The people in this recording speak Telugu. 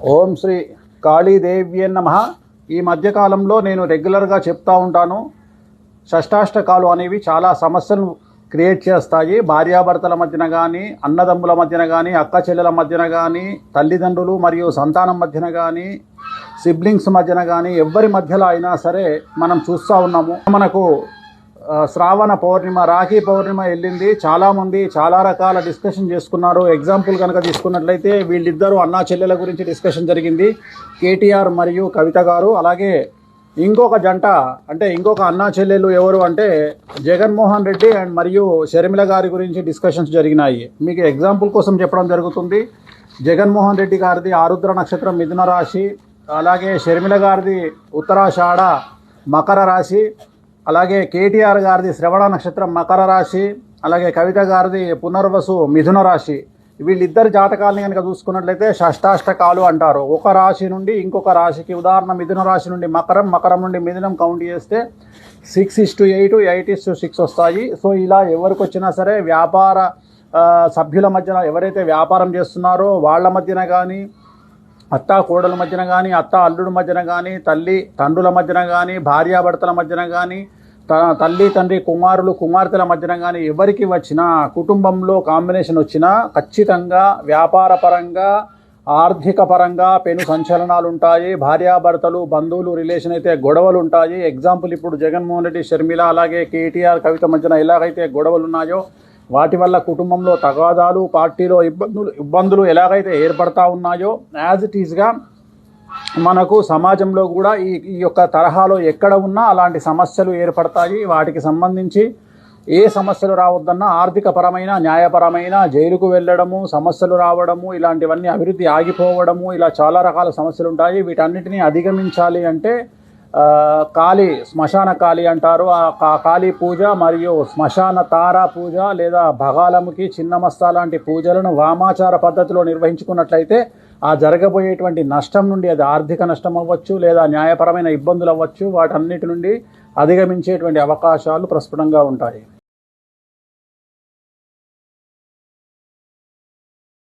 ఓం శ్రీ కాళీదేవ్యే నమః. ఈ మధ్యకాలంలో నేను రెగ్యులర్గా చెప్తా ఉంటాను, షష్టాష్టకాలు అనేవి చాలా సమస్యలను క్రియేట్ చేస్తాయి. భార్యాభర్తల మధ్యన కానీ, అన్నదమ్ముల మధ్యన కానీ, అక్క చెల్లెల మధ్యన కానీ, తల్లిదండ్రులు మరియు సంతానం మధ్యన కానీ, సిబ్లింగ్స్ మధ్యన కానీ, ఎవరి మధ్యలో అయినా సరే మనం చూస్తూ ఉన్నాము. మనకు శ్రావణ పౌర్ణిమ, రాఖీ పౌర్ణిమ వెళ్ళింది. చాలామంది చాలా రకాల డిస్కషన్ చేసుకున్నారు. ఎగ్జాంపుల్ కనుక తీసుకున్నట్లయితే వీళ్ళిద్దరూ అన్నా చెల్లెల గురించి డిస్కషన్ జరిగింది, కేటీఆర్ మరియు కవిత గారు. అలాగే ఇంకొక జంట, అంటే ఇంకొక అన్నా చెల్లెలు ఎవరు అంటే జగన్మోహన్ రెడ్డి అండ్ మరియు షర్మిల గారి గురించి డిస్కషన్స్ జరిగినాయి. మీకు ఎగ్జాంపుల్ కోసం చెప్పడం జరుగుతుంది. జగన్మోహన్ రెడ్డి గారిది ఆరుద్ర నక్షత్రం మిథున రాశి, అలాగే షర్మిల గారిది ఉత్తరాషాఢ మకర రాశి, అలాగే కేటీఆర్ గారిది శ్రవణ నక్షత్రం మకర రాశి, అలాగే కవిత గారిది పునర్వసు మిథున రాశి. వీళ్ళిద్దరి జాతకాలని కనుక చూసుకున్నట్లయితే షష్టాష్టకాలు అంటారు. ఒక రాశి నుండి ఇంకొక రాశికి, ఉదాహరణ మిథున రాశి నుండి మకరం, మకరం నుండి మిథునం కౌంట్ చేస్తే 6:8, 8:6 వస్తాయి. సో ఇలా ఎవరికి వచ్చినా సరే వ్యాపార సభ్యుల మధ్యన, ఎవరైతే వ్యాపారం చేస్తున్నారో వాళ్ళ మధ్యన కానీ, అత్త కోడల మధ్యన కానీ, అత్త అల్లుడి మధ్యన కానీ, తల్లి తండ్రుల మధ్యన కానీ, భార్యాభర్తల మధ్యన కానీ, తల్లి తండ్రి కుమారులు కుమార్తెల మధ్యన కానీ ఎవరికి వచ్చినా, కుటుంబంలో కాంబినేషన్ వచ్చినా ఖచ్చితంగా వ్యాపార పరంగా, ఆర్థిక పరంగా పెను సంచలనాలు ఉంటాయి. భార్యాభర్తలు, బంధువులు, రిలేషన్ అయితే గొడవలు ఉంటాయి. ఎగ్జాంపుల్ ఇప్పుడు జగన్మోహన్ రెడ్డి షర్మిల అలాగే కేటీఆర్ కవిత మధ్యన ఎలాగైతే గొడవలు ఉన్నాయో వాటి వల్ల కుటుంబంలో తగాదాలు, పార్టీలో ఇబ్బందులు ఎలాగైతే ఏర్పడతా ఉన్నాయో, యాజ్ ఇట్ ఈజ్గా మనకు సమాజంలో కూడా ఈ యొక్క తరహాలో ఎక్కడ ఉన్నా అలాంటి సమస్యలు ఏర్పడతాయి. వాటికి సంబంధించి ఏ సమస్యలు రావద్దన్నా ఆర్థిక పరమైన, న్యాయపరమైన, జైలుకు వెళ్ళడము, సమస్యలు రావడము, ఇలాంటివన్నీ అభివృద్ధి ఆగిపోవడము, ఇలా చాలా రకాల సమస్యలు ఉంటాయి. వీటన్నిటినీ అధిగమించాలి అంటే కాళీ, శ్మశాన కాళీ అంటారు. ఆ కాళీ పూజ మరియు శ్మశాన తారా పూజ లేదా భగాలముఖి, చిన్నమస్తా లాంటి పూజలను వామాచార పద్ధతిలో నిర్వహించుకున్నట్లయితే ఆ జరగబోయేటువంటి నష్టం నుండి, అది ఆర్థిక నష్టం అవ్వచ్చు లేదా న్యాయపరమైన ఇబ్బందులు అవ్వచ్చు, వాటన్నిటి నుండి అధిగమించేటువంటి అవకాశాలు ప్రస్ఫుటంగా ఉంటాయి.